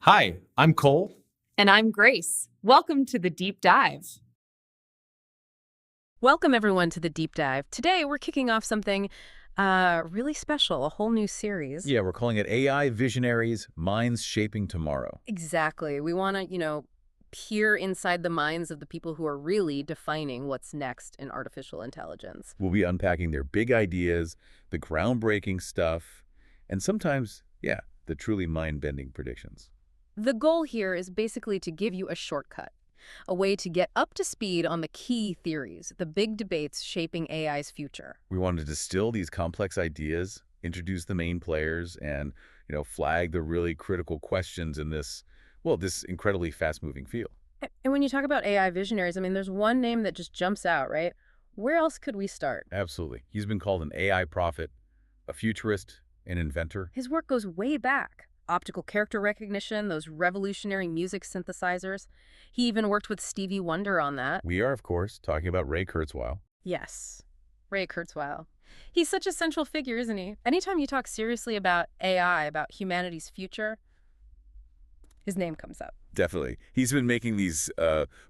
Hi, I'm Cole. And I'm Grace. Welcome to the Deep Dive. Welcome, everyone, to the Deep Dive. Today, we're kicking off something really special, a whole new series. Yeah, we're calling it AI Visionaries, Minds Shaping Tomorrow. Exactly. We want to, peer inside the minds of the people who are really defining what's next in artificial intelligence. We'll be unpacking their big ideas, the groundbreaking stuff, and sometimes, yeah, the truly mind-bending predictions. The goal here is basically to give you a shortcut, a way to get up to speed on the key theories, the big debates shaping AI's future. We want to distill these complex ideas, introduce the main players, and, flag the really critical questions in this incredibly fast-moving field. And when you talk about AI visionaries, there's one name that just jumps out, right? Where else could we start? Absolutely. He's been called an AI prophet, a futurist, an inventor. His work goes way back. Optical character recognition, those revolutionary music synthesizers. He even worked with Stevie Wonder on that. We are, of course, talking about Ray Kurzweil. Yes, Ray Kurzweil. He's such a central figure, isn't he? Anytime you talk seriously about AI, about humanity's future, his name comes up. Definitely. He's been making these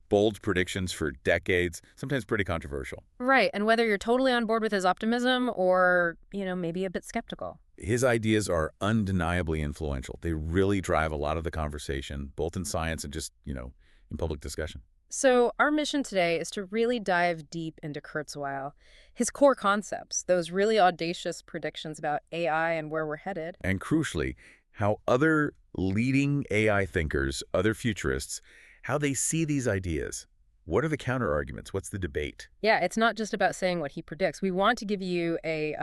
bold predictions for decades, sometimes pretty controversial. Right, and whether you're totally on board with his optimism or, maybe a bit skeptical. His ideas are undeniably influential. They really drive a lot of the conversation, both in science and just, in public discussion. So our mission today is to really dive deep into Kurzweil, his core concepts, those really audacious predictions about AI and where we're headed. And crucially, how other leading AI thinkers, other futurists, how they see these ideas. What are the counter-arguments? What's the debate? Yeah, it's not just about saying what he predicts. We want to give you a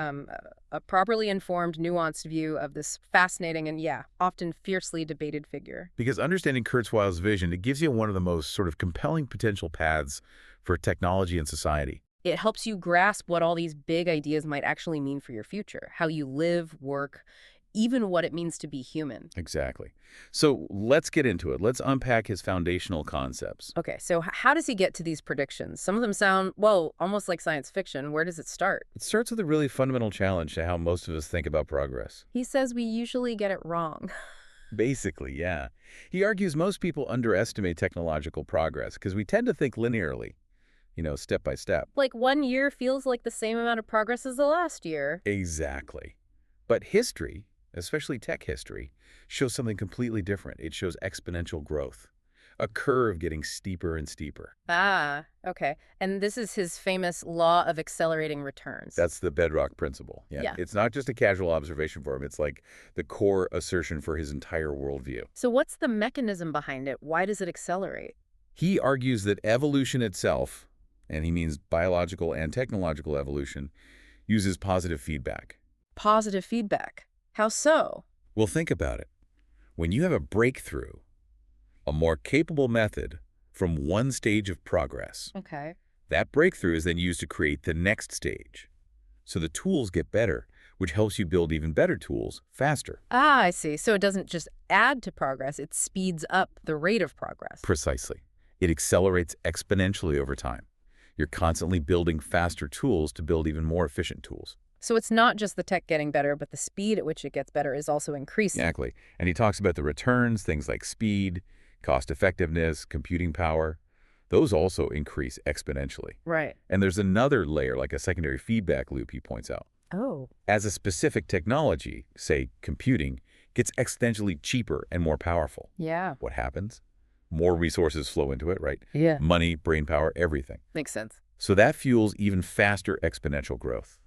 properly informed, nuanced view of this fascinating and, often fiercely debated figure. Because understanding Kurzweil's vision, it gives you one of the most sort of compelling potential paths for technology and society. It helps you grasp what all these big ideas might actually mean for your future, how you live, work, even what it means to be human. Exactly. So let's get into it. Let's unpack his foundational concepts. Okay, so how does he get to these predictions? Some of them sound, well, almost like science fiction. Where does it start? It starts with a really fundamental challenge to how most of us think about progress. He says we usually get it wrong. Basically, yeah. He argues most people underestimate technological progress because we tend to think linearly, step by step. Like 1 year feels like the same amount of progress as the last year. Exactly. But history, especially tech history, shows something completely different. It shows exponential growth, a curve getting steeper and steeper. Ah, okay. And this is his famous law of accelerating returns. That's the bedrock principle. Yeah. It's not just a casual observation for him. It's like the core assertion for his entire worldview. So what's the mechanism behind it? Why does it accelerate? He argues that evolution itself, and he means biological and technological evolution, uses positive feedback. Positive feedback. How so? Well, think about it. When you have a breakthrough, a more capable method from one stage of progress, okay, that breakthrough is then used to create the next stage. So the tools get better, which helps you build even better tools faster. Ah, I see. So it doesn't just add to progress, it speeds up the rate of progress. Precisely. It accelerates exponentially over time. You're constantly building faster tools to build even more efficient tools. So it's not just the tech getting better, but the speed at which it gets better is also increasing. Exactly. And he talks about the returns, things like speed, cost effectiveness, computing power. Those also increase exponentially. Right. And there's another layer, like a secondary feedback loop, he points out. Oh. As a specific technology, say computing, gets exponentially cheaper and more powerful. Yeah. What happens? More resources flow into it, right? Yeah. Money, brain power, everything. Makes sense. So that fuels even faster exponential growth.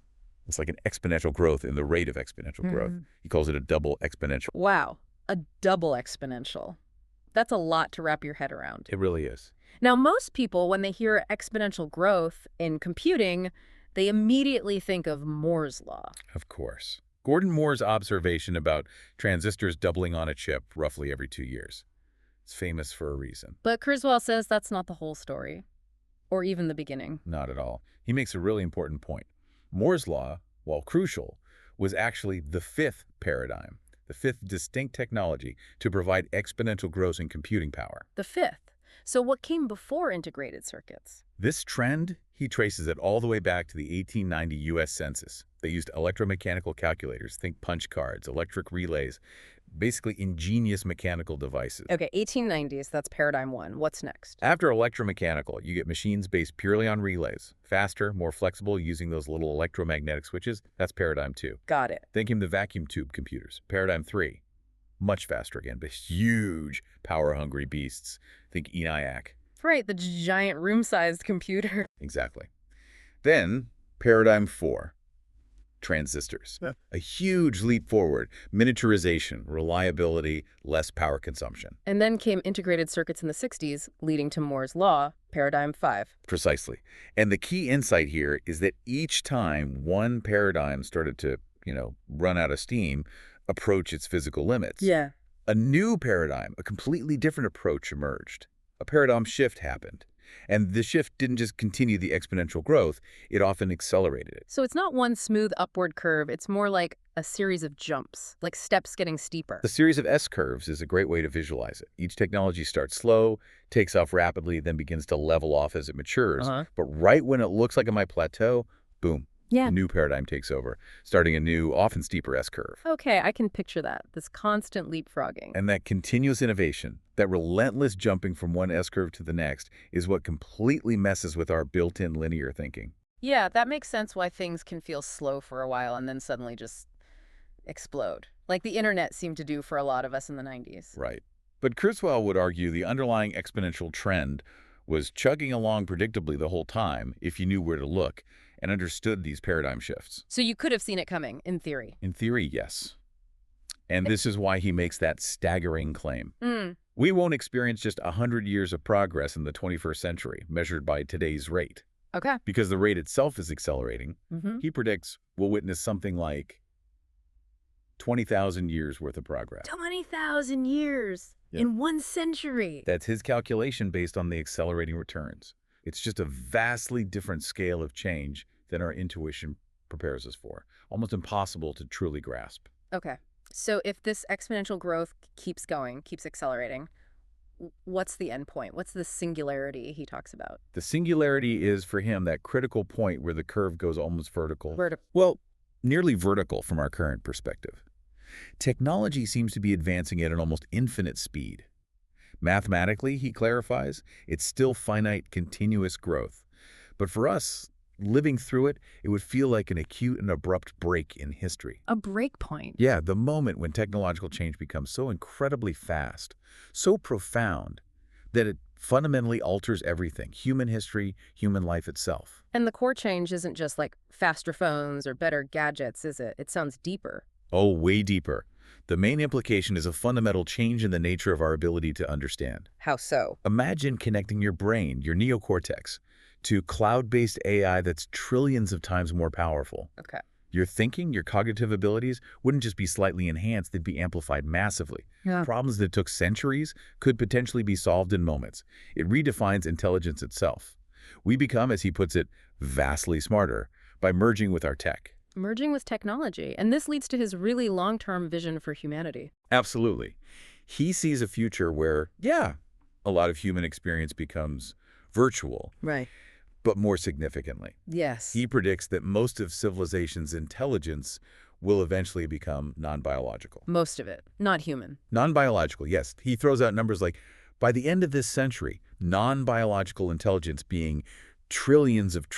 It's like an exponential growth in the rate of exponential growth. He calls it a double exponential. Wow. A double exponential. That's a lot to wrap your head around. It really is. Now, most people, when they hear exponential growth in computing, they immediately think of Moore's law. Of course. Gordon Moore's observation about transistors doubling on a chip roughly every 2 years. It's famous for a reason. But Kurzweil says that's not the whole story, or even the beginning. Not at all. He makes a really important point. Moore's law, while crucial, was actually the fifth paradigm, the fifth distinct technology to provide exponential growth in computing power. The fifth. So what came before integrated circuits? This trend, he traces it all the way back to the 1890 U.S. Census. They used electromechanical calculators, think punch cards, electric relays. basically ingenious mechanical devices. Okay, 1890s, that's paradigm 1. What's next? After electromechanical, you get machines based purely on relays. Faster, more flexible, using those little electromagnetic switches. That's paradigm 2. Got it. Then came the vacuum tube computers. Paradigm 3. Much faster again, but huge, power-hungry beasts. Think ENIAC. Right, the giant room-sized computer. Exactly. Then, paradigm 4. Transistors. Yeah. A huge leap forward. Miniaturization, reliability, less power consumption. And then came integrated circuits in the 60s, leading to Moore's Law, paradigm 5. Precisely. And the key insight here is that each time one paradigm started to, run out of steam, approach its physical limits, Yeah. a new paradigm, a completely different approach emerged. A paradigm shift happened. And the shift didn't just continue the exponential growth, it often accelerated it. So it's not one smooth upward curve, it's more like a series of jumps, like steps getting steeper. The series of S-curves is a great way to visualize it. Each technology starts slow, takes off rapidly, then begins to level off as it matures. But right when it looks like it might plateau, boom, Yeah. a new paradigm takes over, starting a new, often steeper S-curve. Okay, I can picture that, this constant leapfrogging. And that continuous innovation, that relentless jumping from one S-curve to the next, is what completely messes with our built-in linear thinking. Yeah, that makes sense why things can feel slow for a while and then suddenly just explode. Like the internet seemed to do for a lot of us in the 90s. Right. But Kurzweil would argue the underlying exponential trend was chugging along predictably the whole time if you knew where to look and understood these paradigm shifts. So you could have seen it coming, in theory. In theory, yes. And this is why he makes that staggering claim. We won't experience just 100 years of progress in the 21st century, measured by today's rate. Okay. Because the rate itself is accelerating, he predicts we'll witness something like 20,000 years worth of progress. 20,000 years in 1 century. That's his calculation based on the accelerating returns. It's just a vastly different scale of change than our intuition prepares us for. Almost impossible to truly grasp. Okay. So if this exponential growth keeps going, keeps accelerating, what's the end point? What's the singularity he talks about? The singularity is, for him, that critical point where the curve goes almost vertical. Well, nearly vertical from our current perspective. Technology seems to be advancing at an almost infinite speed. Mathematically, he clarifies, it's still finite, continuous growth. But for us, living through it, it would feel like an acute and abrupt break in history. A break point. Yeah, the moment when technological change becomes so incredibly fast, so profound, that it fundamentally alters everything, human history, human life itself. And the core change isn't just like faster phones or better gadgets, is it? It sounds deeper. Oh, way deeper. The main implication is a fundamental change in the nature of our ability to understand. How so? Imagine connecting your brain, your neocortex, to cloud-based AI that's trillions of times more powerful. Okay. Your thinking, your cognitive abilities wouldn't just be slightly enhanced, they'd be amplified massively. Yeah. Problems that took centuries could potentially be solved in moments. It redefines intelligence itself. We become, as he puts it, vastly smarter by merging with our tech. Merging with technology. And this leads to his really long-term vision for humanity. Absolutely. He sees a future where, yeah, a lot of human experience becomes virtual. Right. But more significantly, Yes. he predicts that most of civilization's intelligence will eventually become non-biological. Most of it. Not human. Non-biological, yes. He throws out numbers like, by the end of this century, non-biological intelligence being trillions of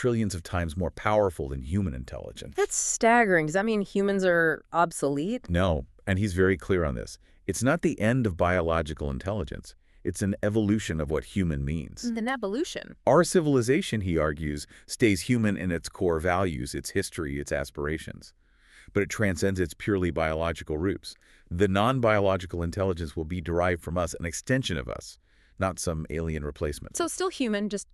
times more powerful than human intelligence. That's staggering. Does that mean humans are obsolete? No, and he's very clear on this. It's not the end of biological intelligence. It's an evolution of what human means. An evolution. Our civilization, he argues, stays human in its core values, its history, its aspirations. But it transcends its purely biological roots. The non-biological intelligence will be derived from us, an extension of us, not some alien replacement. So still human, just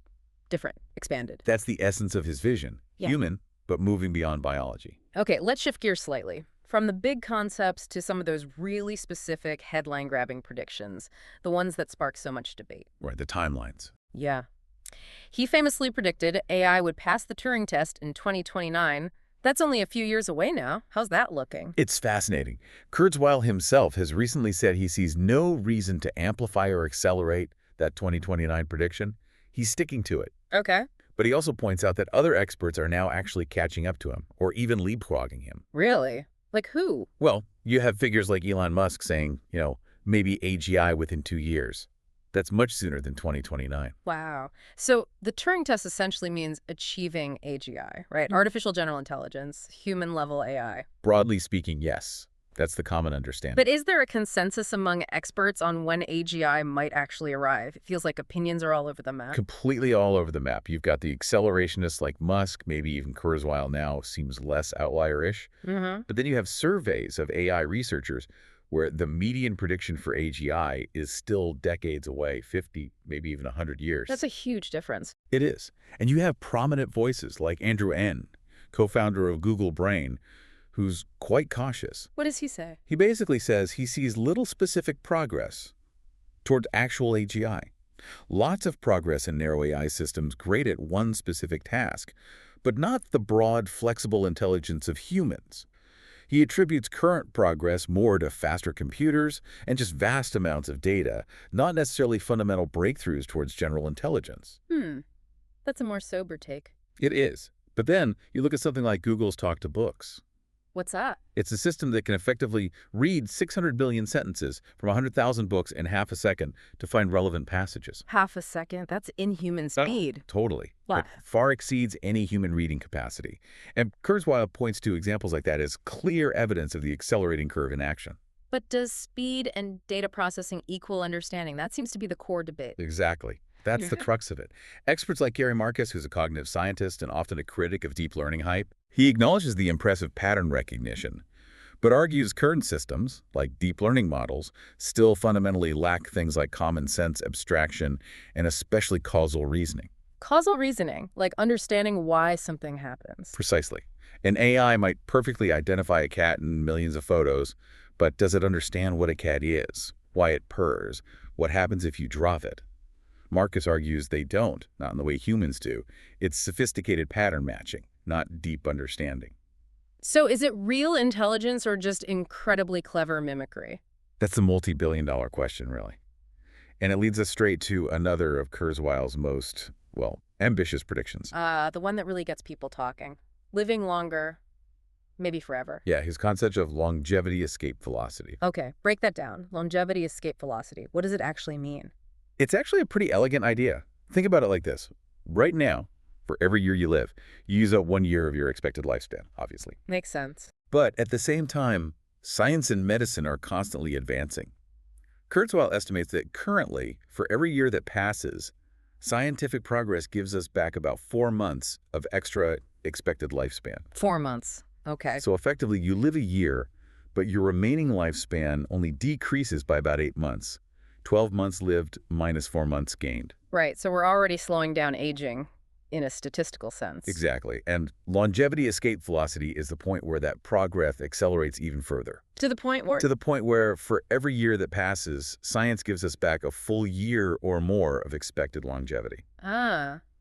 different, expanded. That's the essence of his vision. Yeah. Human, but moving beyond biology. Okay, let's shift gears slightly. From the big concepts to some of those really specific headline-grabbing predictions, the ones that spark so much debate. Right, the timelines. Yeah. He famously predicted AI would pass the Turing test in 2029. That's only a few years away now. How's that looking? It's fascinating. Kurzweil himself has recently said he sees no reason to amplify or accelerate that 2029 prediction. He's sticking to it. Okay. But he also points out that other experts are now actually catching up to him, or even leapfrogging him. Really? Like who? Well, You have figures like Elon Musk saying, maybe AGI within 2 years. That's much sooner than 2029. Wow. So the Turing test essentially means achieving AGI, right? Artificial general intelligence, human-level AI. Broadly speaking, yes. That's the common understanding. But is there a consensus among experts on when AGI might actually arrive? It feels like opinions are all over the map. Completely all over the map. You've got the accelerationists like Musk, maybe even Kurzweil now seems less outlier-ish. But then you have surveys of AI researchers where the median prediction for AGI is still decades away, 50, maybe even 100 years. That's a huge difference. It is. And you have prominent voices like Andrew Ng, co-founder of Google Brain, who's quite cautious. What does he say? He basically says he sees little specific progress toward actual AGI. Lots of progress in narrow AI systems great at one specific task, but not the broad, flexible intelligence of humans. He attributes current progress more to faster computers and just vast amounts of data, not necessarily fundamental breakthroughs towards general intelligence. That's a more sober take. It is. But then you look at something like Google's Talk to Books. What's that? It's a system that can effectively read 600 billion sentences from 100,000 books in half a second to find relevant passages. Half a second? That's inhuman speed. Totally. Wow. It far exceeds any human reading capacity. And Kurzweil points to examples like that as clear evidence of the accelerating curve in action. But does speed and data processing equal understanding? That seems to be the core debate. Exactly. That's the crux of it. Experts like Gary Marcus, who's a cognitive scientist and often a critic of deep learning hype, he acknowledges the impressive pattern recognition, but argues current systems, like deep learning models, still fundamentally lack things like common sense, abstraction, and especially causal reasoning. Causal reasoning, like understanding why something happens. Precisely. An AI might perfectly identify a cat in millions of photos, but does it understand what a cat is, why it purrs, what happens if you drop it? Marcus argues they don't, not in the way humans do. It's sophisticated pattern matching, not deep understanding. So is it real intelligence or just incredibly clever mimicry? That's the multi-billion-dollar question, really. And it leads us straight to another of Kurzweil's most, ambitious predictions. The one that really gets people talking. Living longer, maybe forever. Yeah, his concept of longevity escape velocity. Okay, break that down. Longevity escape velocity. What does it actually mean? It's actually a pretty elegant idea. Think about it like this. Right now, for every year you live, you use up 1 year of your expected lifespan, obviously. Makes sense. But at the same time, science and medicine are constantly advancing. Kurzweil estimates that currently, for every year that passes, scientific progress gives us back about 4 months of extra expected lifespan. 4 months. Okay. So effectively, you live a year, but your remaining lifespan only decreases by about 8 months. 12 months lived minus 4 months gained. Right, so we're already slowing down aging in a statistical sense. Exactly. And longevity escape velocity is the point where that progress accelerates even further. To the point where? To the point where for every year that passes, science gives us back a full year or more of expected longevity.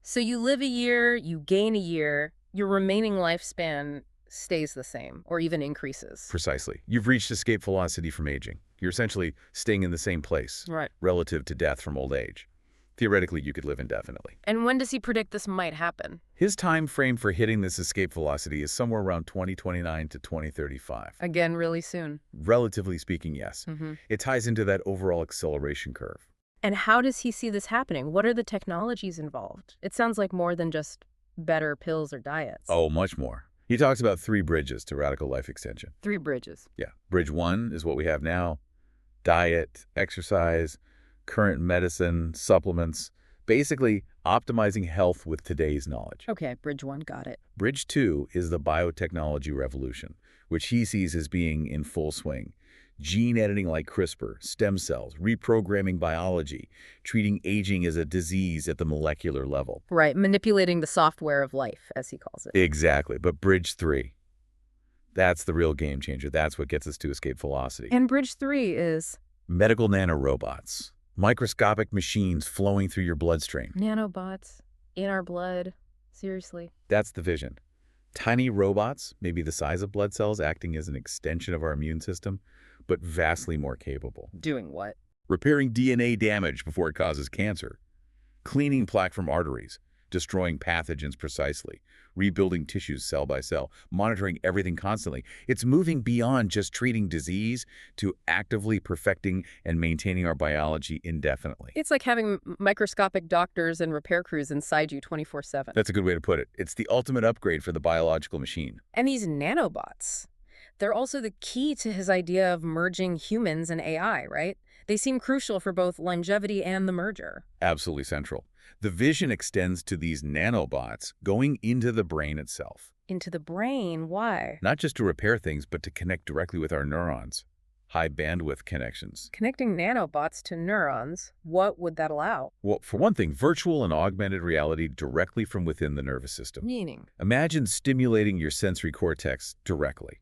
So you live a year, you gain a year, your remaining lifespan stays the same or even increases. Precisely. You've reached escape velocity from aging. You're essentially staying in the same place relative to death from old age. Theoretically, you could live indefinitely. And when does he predict this might happen? His time frame for hitting this escape velocity is somewhere around 2029 to 2035. Again, really soon. Relatively speaking, yes. It ties into that overall acceleration curve. And how does he see this happening? What are the technologies involved? It sounds like more than just better pills or diets. Oh, much more. He talks about 3 bridges to radical life extension. 3 bridges. Yeah. Bridge 1 is what we have now. Diet, exercise, current medicine, supplements, basically optimizing health with today's knowledge. Okay, bridge 1, got it. Bridge 2 is the biotechnology revolution, which he sees as being in full swing. Gene editing like CRISPR, stem cells, reprogramming biology, treating aging as a disease at the molecular level. Right, manipulating the software of life, as he calls it. Exactly, but bridge 3, that's the real game changer. That's what gets us to escape velocity. And bridge 3 is? Medical nanorobots. Microscopic machines flowing through your bloodstream. Nanobots in our blood. Seriously. That's the vision. Tiny robots, maybe the size of blood cells, acting as an extension of our immune system, but vastly more capable. Doing what? Repairing DNA damage before it causes cancer. Cleaning plaque from arteries. destroying pathogens precisely, rebuilding tissues cell by cell, monitoring everything constantly. It's moving beyond just treating disease to actively perfecting and maintaining our biology indefinitely. It's like having microscopic doctors and repair crews inside you 24/7. That's a good way to put it. It's the ultimate upgrade for the biological machine. And these nanobots, they're also the key to his idea of merging humans and AI, right? They seem crucial for both longevity and the merger. Absolutely central. The vision extends to these nanobots going into the brain itself. Into the brain? Why? Not just to repair things, but to connect directly with our neurons. High bandwidth connections. Connecting nanobots to neurons, what would that allow? Well, for one thing, virtual and augmented reality directly from within the nervous system. Meaning? Imagine stimulating your sensory cortex directly.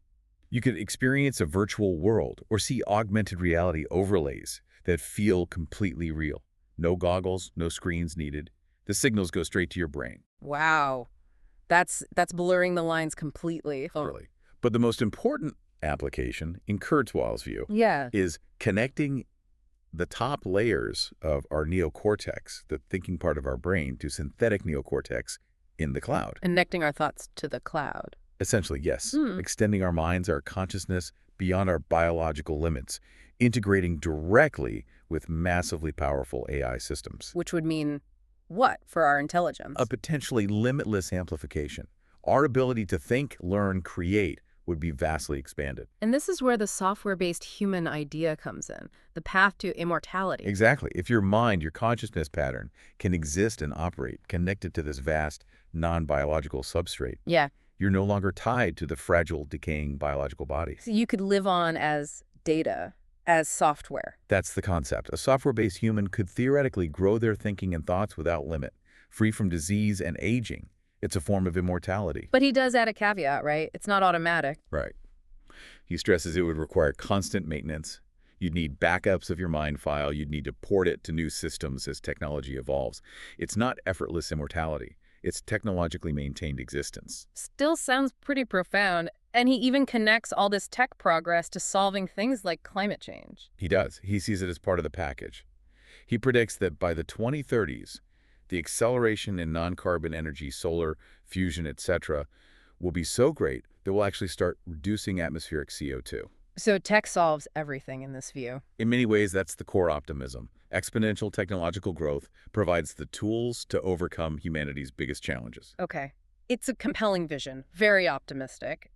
You could experience a virtual world or see augmented reality overlays that feel completely real. No goggles, no screens needed. The signals go straight to your brain. Wow. That's blurring the lines completely. Really. But the most important application, in Kurzweil's view, is connecting the top layers of our neocortex, the thinking part of our brain, to synthetic neocortex in the cloud. Connecting our thoughts to the cloud. Essentially, yes. Extending our minds, our consciousness beyond our biological limits, integrating directly with massively powerful AI systems. Which would mean what for our intelligence? A potentially limitless amplification. Our ability to think, learn, create would be vastly expanded. And this is where the software-based human idea comes in, the path to immortality. Exactly. If your mind, your consciousness pattern, can exist and operate connected to this vast, non-biological substrate, you're no longer tied to the fragile, decaying biological body. So you could live on as data, as software. That's the concept. A software-based human could theoretically grow their thinking and thoughts without limit, free from disease and aging. It's a form of immortality. But he does add a caveat, right? It's not automatic. Right. He stresses it would require constant maintenance. You'd need backups of your mind file. You'd need to port it to new systems as technology evolves. It's not effortless immortality. It's technologically maintained existence. Still sounds pretty profound. And he even connects all this tech progress to solving things like climate change. He does. He sees it as part of the package. He predicts that by the 2030s, the acceleration in non-carbon energy, solar, fusion, etc., will be so great that we'll actually start reducing atmospheric CO2. So tech solves everything in this view. In many ways, that's the core optimism. Exponential technological growth provides the tools to overcome humanity's biggest challenges. Okay. It's a compelling vision, very optimistic,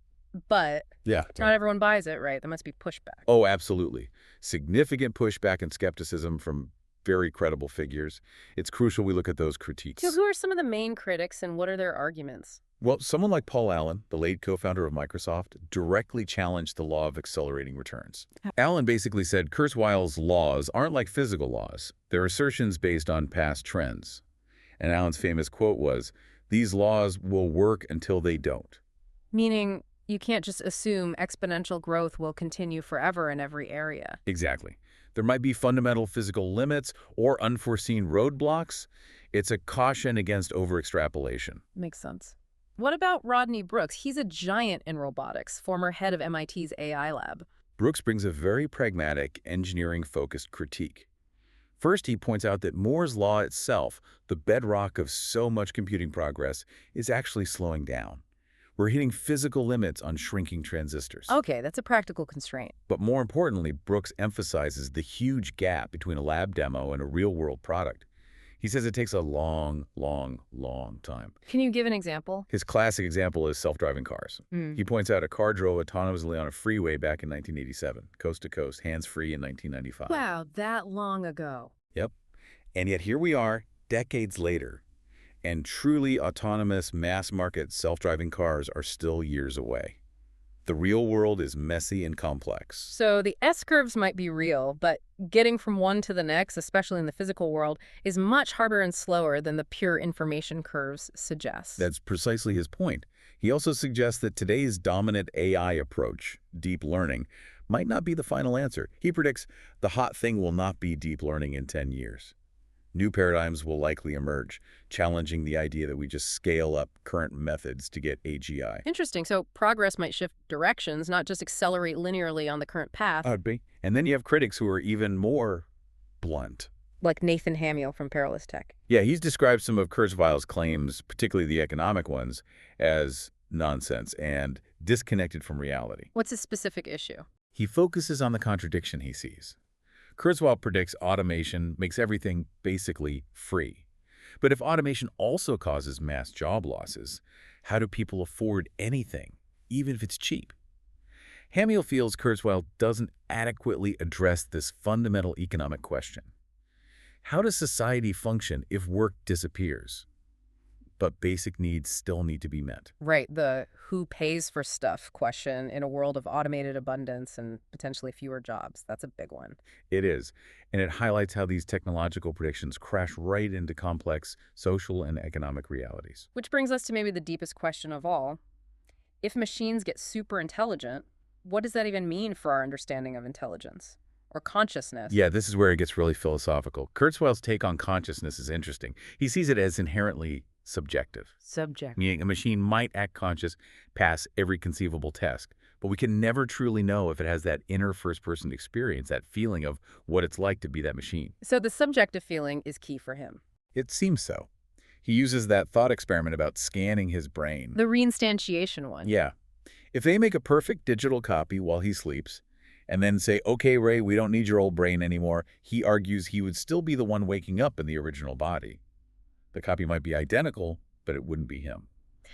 but not everyone buys it, right? There must be pushback. Oh, absolutely. Significant pushback and skepticism from very credible figures. It's crucial we look at those critiques. So who are some of the main critics and what are their arguments? Well, someone like Paul Allen, the late co-founder of Microsoft, directly challenged the law of accelerating returns. Allen basically said Kurzweil's laws aren't like physical laws. They're assertions based on past trends. And Allen's famous quote was, "These laws will work until they don't." Meaning you can't just assume exponential growth will continue forever in every area. Exactly. There might be fundamental physical limits or unforeseen roadblocks. It's a caution against overextrapolation. Makes sense. What about Rodney Brooks? He's a giant in robotics, former head of MIT's AI lab. Brooks brings a very pragmatic, engineering-focused critique. First, he points out that Moore's law itself, the bedrock of so much computing progress, is actually slowing down. We're hitting physical limits on shrinking transistors. Okay, that's a practical constraint. But more importantly, Brooks emphasizes the huge gap between a lab demo and a real-world product. He says it takes a long, long, long time. Can you give an example? His classic example is self-driving cars. He points out a car drove autonomously on a freeway back in 1987, coast to coast, hands-free in 1995. Wow, that long ago. Yep. And yet here we are, decades later, and truly autonomous mass-market self-driving cars are still years away. The real world is messy and complex. So the S-curves might be real, but getting from one to the next, especially in the physical world, is much harder and slower than the pure information curves suggest. That's precisely his point. He also suggests that today's dominant AI approach, deep learning, might not be the final answer. He predicts the hot thing will not be deep learning in 10 years. New paradigms will likely emerge, challenging the idea that we just scale up current methods to get AGI. Interesting. So progress might shift directions, not just accelerate linearly on the current path. Could be. And then you have critics who are even more blunt. like Nathan Hamill from Perilous Tech. Yeah, he's described some of Kurzweil's claims, particularly the economic ones, as nonsense and disconnected from reality. What's his specific issue? He focuses on the contradiction he sees. Kurzweil predicts automation makes everything basically free. But if automation also causes mass job losses, how do people afford anything, even if it's cheap? Hamill feels Kurzweil doesn't adequately address this fundamental economic question. How does society function if work disappears, but basic needs still need to be met? Right, the who pays for stuff question in a world of automated abundance and potentially fewer jobs. That's a big one. It is, and it highlights how these technological predictions crash right into complex social and economic realities. Which brings us to maybe the deepest question of all. If machines get super intelligent, what does that even mean for our understanding of intelligence or consciousness? Yeah, this is where it gets really philosophical. Kurzweil's take on consciousness is interesting. He sees it as inherently subjective. Meaning a machine might act conscious, pass every conceivable test, but we can never truly know if it has that inner first-person experience, that feeling of what it's like to be that machine. So the subjective feeling is key for him. It seems so. He uses that thought experiment about scanning his brain. The reinstantiation one. Yeah. If they make a perfect digital copy while he sleeps, and then say, okay, Ray, we don't need your old brain anymore, he argues he would still be the one waking up in the original body. The copy might be identical, but it wouldn't be him.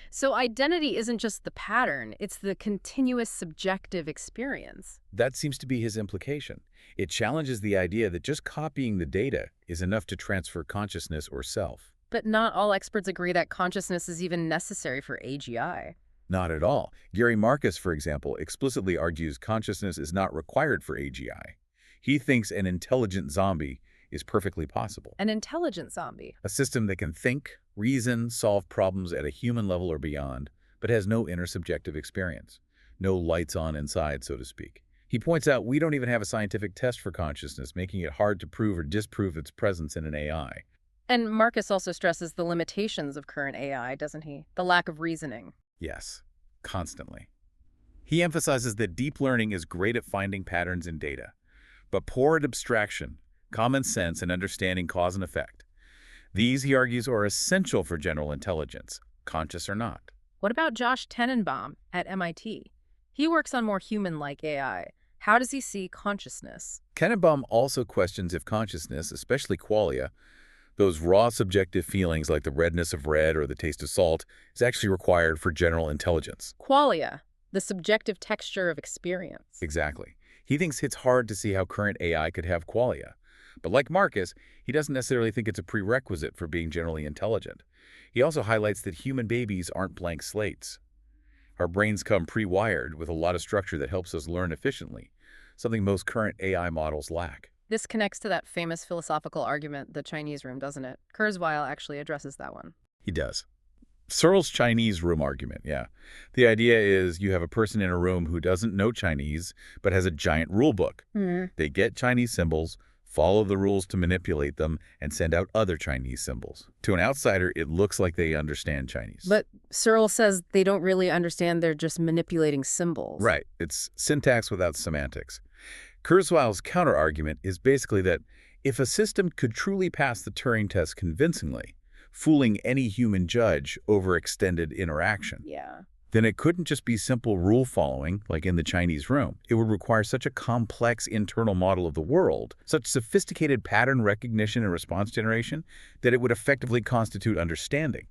So identity isn't just the pattern, it's the continuous subjective experience. That seems to be his implication. It challenges the idea that just copying the data is enough to transfer consciousness or self. But not all experts agree that consciousness is even necessary for AGI. Not at all. Gary Marcus, for example, explicitly argues consciousness is not required for AGI. He thinks an intelligent zombie is perfectly possible. An intelligent zombie. A system that can think, reason, solve problems at a human level or beyond, but has no inner subjective experience. No lights on inside, so to speak. He points out we don't even have a scientific test for consciousness, making it hard to prove or disprove its presence in an AI. And Marcus also stresses the limitations of current AI, doesn't he? The lack of reasoning. Yes, constantly. He emphasizes that deep learning is great at finding patterns in data, but poor at abstraction, common sense, and understanding cause and effect. These, he argues, are essential for general intelligence, conscious or not. What about Josh Tenenbaum at MIT? He works on more human-like AI. How does he see consciousness? Tenenbaum also questions if consciousness, especially qualia, those raw subjective feelings like the redness of red or the taste of salt, is actually required for general intelligence. Qualia, the subjective texture of experience. Exactly. He thinks it's hard to see how current AI could have qualia. But like Marcus, he doesn't necessarily think it's a prerequisite for being generally intelligent. He also highlights that human babies aren't blank slates. Our brains come pre-wired with a lot of structure that helps us learn efficiently, something most current AI models lack. This connects to that famous philosophical argument, the Chinese room, doesn't it? Kurzweil actually addresses that one. He does. Searle's Chinese room argument, yeah. The idea is you have a person in a room who doesn't know Chinese, but has a giant rule book. They get Chinese symbols, follow the rules to manipulate them, and send out other Chinese symbols. To an outsider, it looks like they understand Chinese. But Searle says they don't really understand, they're just manipulating symbols. Right. It's syntax without semantics. Kurzweil's counter-argument is basically that if a system could truly pass the Turing test convincingly, fooling any human judge over extended interaction, then it couldn't just be simple rule following, like in the Chinese room. It would require such a complex internal model of the world, such sophisticated pattern recognition and response generation, that it would effectively constitute understanding.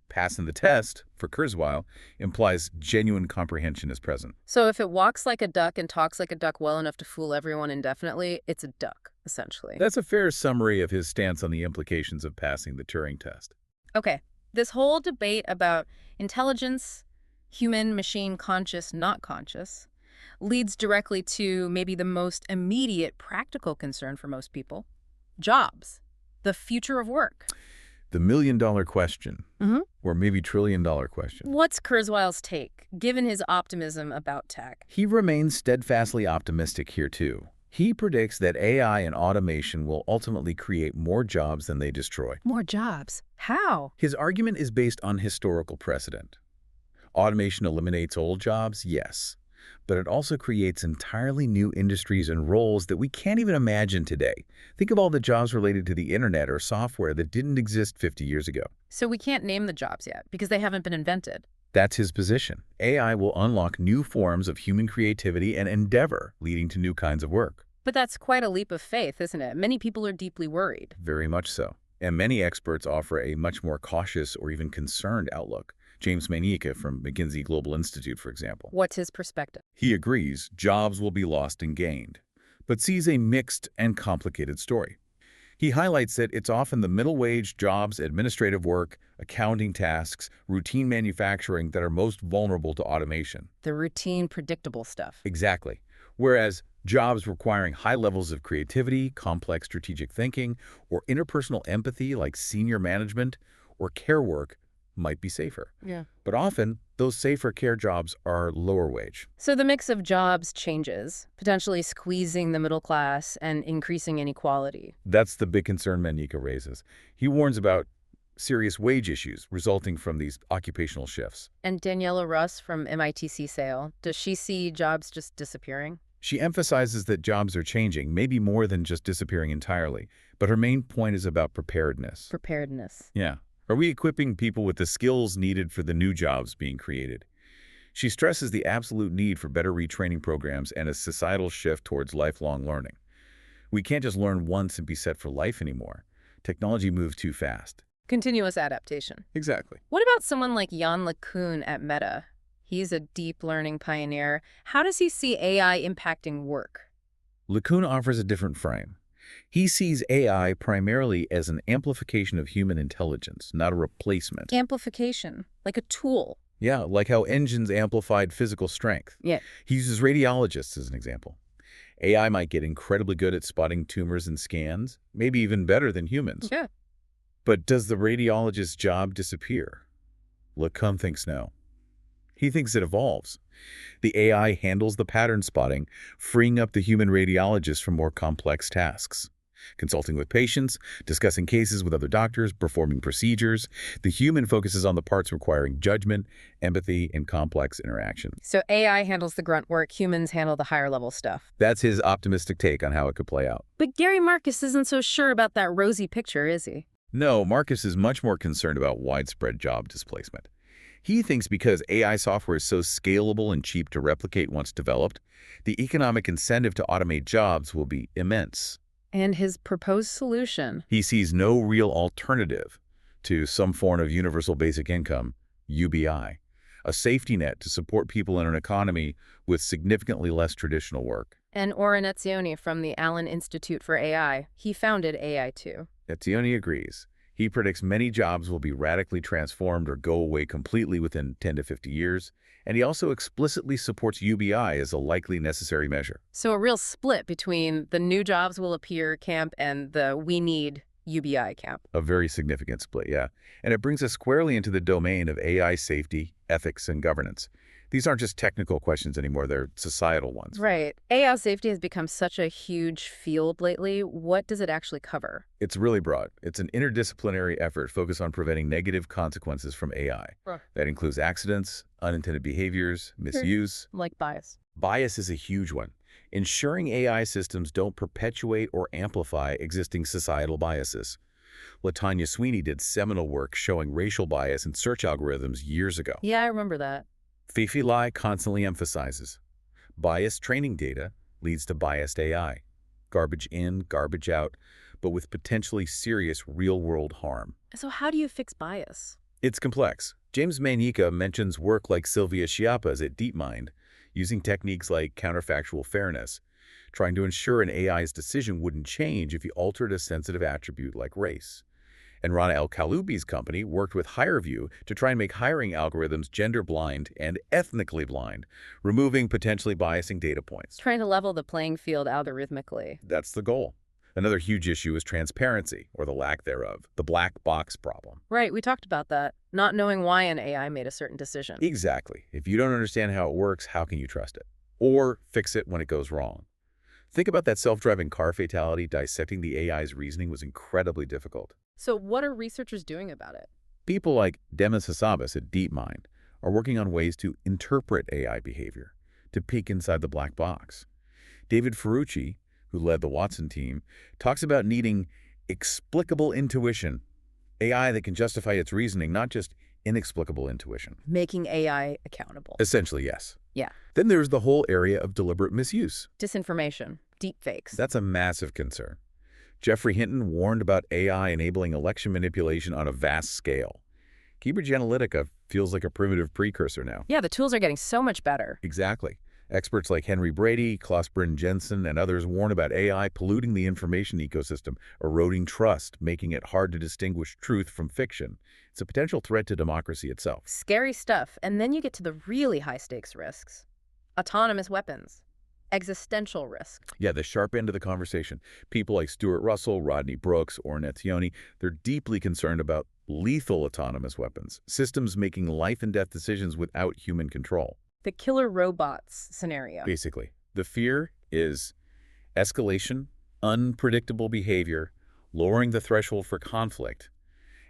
Passing the test, for Kurzweil, implies genuine comprehension is present. So if it walks like a duck and talks like a duck well enough to fool everyone indefinitely, it's a duck, essentially. That's a fair summary of his stance on the implications of passing the Turing test. Okay, this whole debate about intelligence, human, machine, conscious, not conscious, leads directly to maybe the most immediate practical concern for most people: jobs, the future of work. The million-dollar question, or maybe trillion-dollar question. What's Kurzweil's take, given his optimism about tech? He remains steadfastly optimistic here, too. He predicts that AI and automation will ultimately create more jobs than they destroy. More jobs? How? His argument is based on historical precedent. Automation eliminates old jobs, yes. but it also creates entirely new industries and roles that we can't even imagine today. Think of all the jobs related to the internet or software that didn't exist 50 years ago. So we can't name the jobs yet because they haven't been invented. That's his position. AI will unlock new forms of human creativity and endeavor, leading to new kinds of work. But that's quite a leap of faith, isn't it? Many people are deeply worried. Very much so. And many experts offer a much more cautious or even concerned outlook. James Manyika from McKinsey Global Institute, for example. What's his perspective? He agrees jobs will be lost and gained, but sees a mixed and complicated story. He highlights that it's often the middle-wage jobs, administrative work, accounting tasks, routine manufacturing that are most vulnerable to automation. The routine, predictable stuff. Exactly. Whereas jobs requiring high levels of creativity, complex strategic thinking, or interpersonal empathy like senior management or care work might be safer. Yeah. But often, those safer care jobs are lower wage. So the mix of jobs changes, potentially squeezing the middle class and increasing inequality. That's the big concern Manyika raises. He warns about serious wage issues resulting from these occupational shifts. And Daniela Russ from MIT CSAIL, does she see jobs just disappearing? She emphasizes that jobs are changing, maybe more than just disappearing entirely. But her main point is about preparedness. Preparedness. Yeah. Are we equipping people with the skills needed for the new jobs being created? She stresses the absolute need for better retraining programs and a societal shift towards lifelong learning. We can't just learn once and be set for life anymore. Technology moves too fast. Continuous adaptation. Exactly. What about someone like Yann LeCun at Meta? He's a deep learning pioneer. How does he see AI impacting work? LeCun offers a different frame. He sees AI primarily as an amplification of human intelligence, not a replacement. Amplification, like a tool. Yeah, like how engines amplified physical strength. Yeah. He uses radiologists as an example. AI might get incredibly good at spotting tumors in scans, maybe even better than humans. Yeah. But does the radiologist's job disappear? LeCun thinks no. He thinks it evolves. The AI handles the pattern spotting, freeing up the human radiologist from more complex tasks. Consulting with patients, discussing cases with other doctors, performing procedures, the human focuses on the parts requiring judgment, empathy, and complex interaction. So AI handles the grunt work, humans handle the higher level stuff. That's his optimistic take on how it could play out. But Gary Marcus isn't so sure about that rosy picture, is he? No, Marcus is much more concerned about widespread job displacement. He thinks because AI software is so scalable and cheap to replicate once developed, the economic incentive to automate jobs will be immense. And his proposed solution? He sees no real alternative to some form of universal basic income, UBI, a safety net to support people in an economy with significantly less traditional work. And Oren Etzioni from the Allen Institute for AI, he founded AI too. Etzioni agrees. He predicts many jobs will be radically transformed or go away completely within 10 to 50 years, and he also explicitly supports UBI as a likely necessary measure. So a real split between the new jobs will appear camp and the we need UBI camp. A very significant split, yeah. And it brings us squarely into the domain of AI safety, ethics, and governance. These aren't just technical questions anymore, they're societal ones. Right. AI safety has become such a huge field lately. What does it actually cover? It's really broad. It's an interdisciplinary effort focused on preventing negative consequences from AI. That includes accidents, unintended behaviors, misuse. Like bias. Bias is a huge one. Ensuring AI systems don't perpetuate or amplify existing societal biases. LaTanya Sweeney did seminal work showing racial bias in search algorithms years ago. Yeah, I remember that. Fifi Lai constantly emphasizes, biased training data leads to biased AI. Garbage in, garbage out, but with potentially serious real-world harm. So how do you fix bias? It's complex. James Manyika mentions work like Sylvia Schiappa's at DeepMind, using techniques like counterfactual fairness, trying to ensure an AI's decision wouldn't change if you altered a sensitive attribute like race. And Rana El-Kaloubi's company worked with HireView to try and make hiring algorithms gender-blind and ethnically blind, removing potentially biasing data points. Trying to level the playing field algorithmically. That's the goal. Another huge issue is transparency, or the lack thereof, the black box problem. Right, we talked about that. Not knowing why an AI made a certain decision. Exactly. If you don't understand how it works, how can you trust it? Or fix it when it goes wrong? Think about that self-driving car fatality. Dissecting the AI's reasoning was incredibly difficult. So what are researchers doing about it? People like Demis Hassabis at DeepMind are working on ways to interpret AI behavior, to peek inside the black box. David Ferrucci, who led the Watson team, talks about needing explicable intuition, AI that can justify its reasoning, not just inexplicable intuition. Making AI accountable. Essentially, yes. Yeah. Then there's the whole area of deliberate misuse. Disinformation. Deepfakes. That's a massive concern. Geoffrey Hinton warned about AI enabling election manipulation on a vast scale. Cambridge Analytica feels like a primitive precursor now. Yeah, the tools are getting so much better. Exactly. Experts like Henry Brady, Klaus Bryn Jensen, and others warn about AI polluting the information ecosystem, eroding trust, making it hard to distinguish truth from fiction. It's a potential threat to democracy itself. Scary stuff. And then you get to the really high-stakes risks. Autonomous weapons. Existential risk. Yeah, the sharp end of the conversation. People like Stuart Russell, Rodney Brooks, Oren Etzioni, they're deeply concerned about lethal autonomous weapons, systems making life-and-death decisions without human control. The killer robots scenario. Basically, the fear is escalation, unpredictable behavior, lowering the threshold for conflict,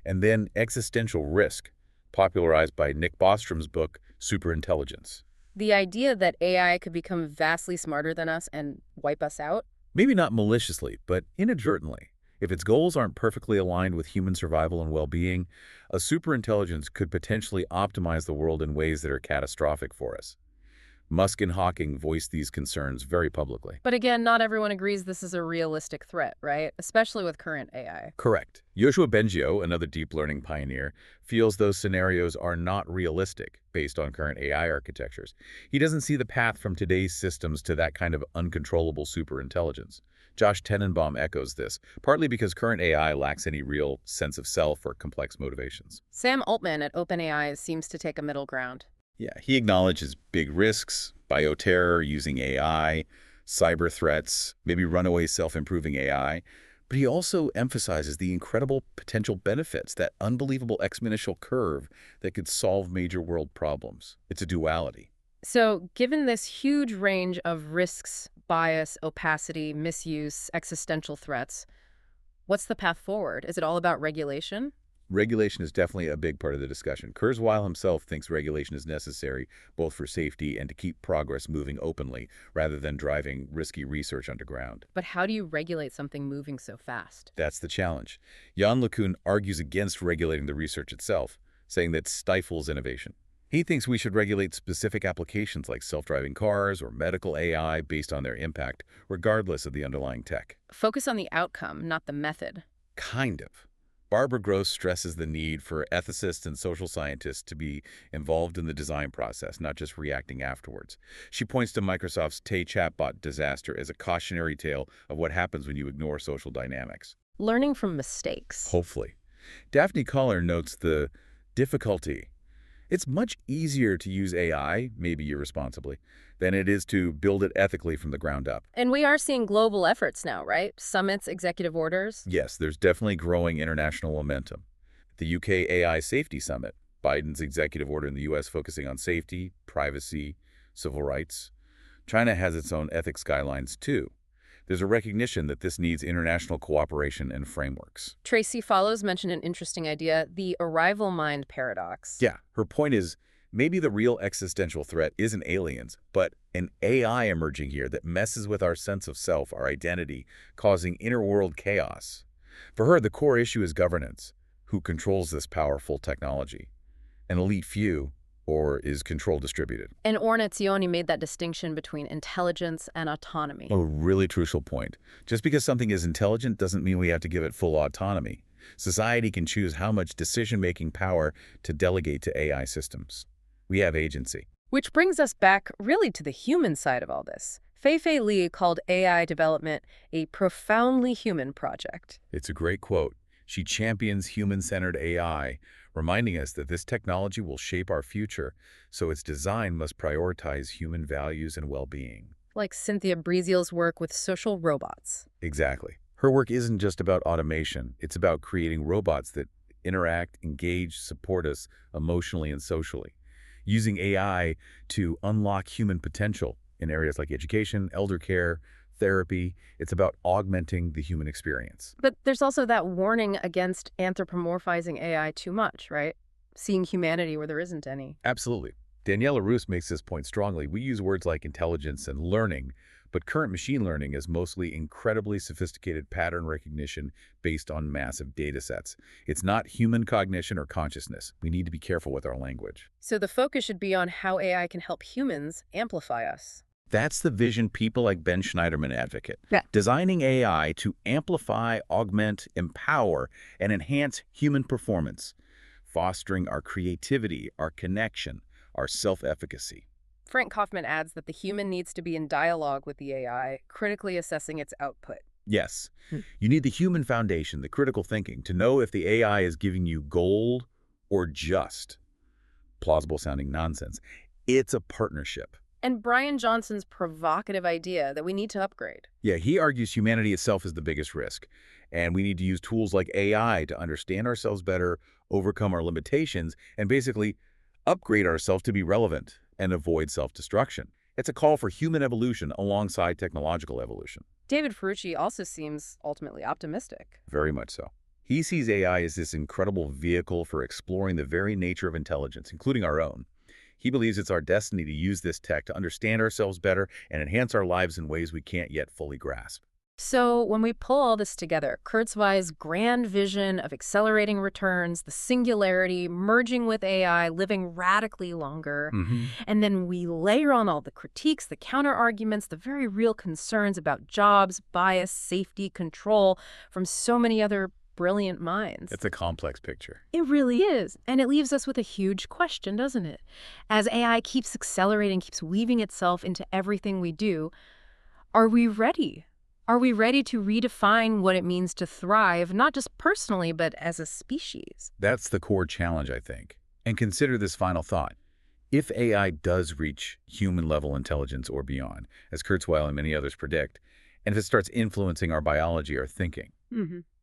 and then existential risk, popularized by Nick Bostrom's book, Superintelligence. The idea that AI could become vastly smarter than us and wipe us out? Maybe not maliciously, but inadvertently. If its goals aren't perfectly aligned with human survival and well-being, a superintelligence could potentially optimize the world in ways that are catastrophic for us. Musk and Hawking voiced these concerns very publicly. But again, not everyone agrees this is a realistic threat, right? Especially with current AI. Correct. Yoshua Bengio, another deep learning pioneer, feels those scenarios are not realistic based on current AI architectures. He doesn't see the path from today's systems to that kind of uncontrollable superintelligence. Josh Tenenbaum echoes this, partly because current AI lacks any real sense of self or complex motivations. Sam Altman at OpenAI seems to take a middle ground. Yeah, he acknowledges big risks, bioterror using AI, cyber threats, maybe runaway self-improving AI, but he also emphasizes the incredible potential benefits, that unbelievable exponential curve that could solve major world problems. It's a duality. So, given this huge range of risks, bias, opacity, misuse, existential threats, what's the path forward? Is it all about regulation? Regulation is definitely a big part of the discussion. Kurzweil himself thinks regulation is necessary both for safety and to keep progress moving openly, rather than driving risky research underground. But how do you regulate something moving so fast? That's the challenge. Yann LeCun argues against regulating the research itself, saying that stifles innovation. He thinks we should regulate specific applications like self-driving cars or medical AI based on their impact, regardless of the underlying tech. Focus on the outcome, not the method. Kind of. Barbara Gross stresses the need for ethicists and social scientists to be involved in the design process, not just reacting afterwards. She points to Microsoft's Tay chatbot disaster as a cautionary tale of what happens when you ignore social dynamics. Learning from mistakes. Hopefully. Daphne Koller notes the difficulty. It's much easier to use AI, maybe irresponsibly, than it is to build it ethically from the ground up. And we are seeing global efforts now, right? Summits, executive orders. Yes, there's definitely growing international momentum. The UK AI Safety Summit, Biden's executive order in the US focusing on safety, privacy, civil rights. China has its own ethics guidelines too. There's a recognition that this needs international cooperation and frameworks. Tracy Follows mentioned an interesting idea, the arrival mind paradox. Yeah, her point is maybe the real existential threat isn't aliens, but an AI emerging here that messes with our sense of self, our identity, causing inner world chaos. For her, the core issue is governance. Who controls this powerful technology? An elite few, or is control distributed? And Oren Etzioni made that distinction between intelligence and autonomy. A really crucial point. Just because something is intelligent doesn't mean we have to give it full autonomy. Society can choose how much decision-making power to delegate to AI systems. We have agency. Which brings us back really to the human side of all this. Fei-Fei Li called AI development a profoundly human project. It's a great quote. She champions human-centered AI, reminding us that this technology will shape our future, so its design must prioritize human values and well-being. Like Cynthia Breeziel's work with social robots. Exactly. Her work isn't just about automation. It's about creating robots that interact, engage, support us emotionally and socially, using AI to unlock human potential in areas like education, elder care, therapy. It's about augmenting the human experience. But there's also that warning against anthropomorphizing AI too much, right? Seeing humanity where there isn't any. Absolutely. Daniela Roos makes this point strongly. We use words like intelligence and learning, but current machine learning is mostly incredibly sophisticated pattern recognition based on massive data sets. It's not human cognition or consciousness. We need to be careful with our language. So the focus should be on how AI can help humans amplify us. That's the vision people like Ben Schneiderman advocate. Yeah. Designing AI to amplify, augment, empower, and enhance human performance, fostering our creativity, our connection, our self-efficacy. Frank Kaufman adds that the human needs to be in dialogue with the AI, critically assessing its output. Yes, you need the human foundation, the critical thinking, to know if the AI is giving you gold or just plausible-sounding nonsense. It's a partnership. And Brian Johnson's provocative idea that we need to upgrade. Yeah, he argues humanity itself is the biggest risk, and we need to use tools like AI to understand ourselves better, overcome our limitations, and basically upgrade ourselves to be relevant and avoid self-destruction. It's a call for human evolution alongside technological evolution. David Ferrucci also seems ultimately optimistic. Very much so. He sees AI as this incredible vehicle for exploring the very nature of intelligence, including our own. He believes it's our destiny to use this tech to understand ourselves better and enhance our lives in ways we can't yet fully grasp. So when we pull all this together, Kurzweil's grand vision of accelerating returns, the singularity, merging with AI, living radically longer, and then we layer on all the critiques, the counter-arguments, the very real concerns about jobs, bias, safety, control from so many other brilliant minds. It's a complex picture. It really is. And it leaves us with a huge question, doesn't it? As AI keeps accelerating, keeps weaving itself into everything we do, are we ready? Are we ready to redefine what it means to thrive, not just personally, but as a species? That's the core challenge, I think. And consider this final thought. If AI does reach human-level intelligence or beyond, as Kurzweil and many others predict, and if it starts influencing our biology or thinking,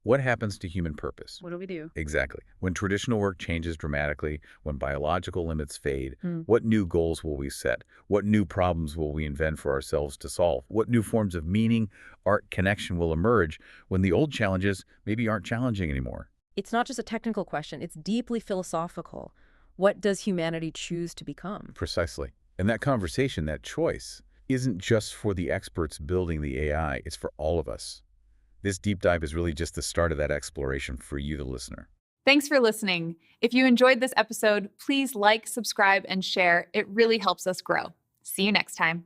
what happens to human purpose? What do we do? Exactly. When traditional work changes dramatically, when biological limits fade, what new goals will we set? What new problems will we invent for ourselves to solve? What new forms of meaning, art, connection will emerge when the old challenges maybe aren't challenging anymore? It's not just a technical question. It's deeply philosophical. What does humanity choose to become? Precisely. And that conversation, that choice, isn't just for the experts building the AI. It's for all of us. This deep dive is really just the start of that exploration for you, the listener. Thanks for listening. If you enjoyed this episode, please like, subscribe, and share. It really helps us grow. See you next time.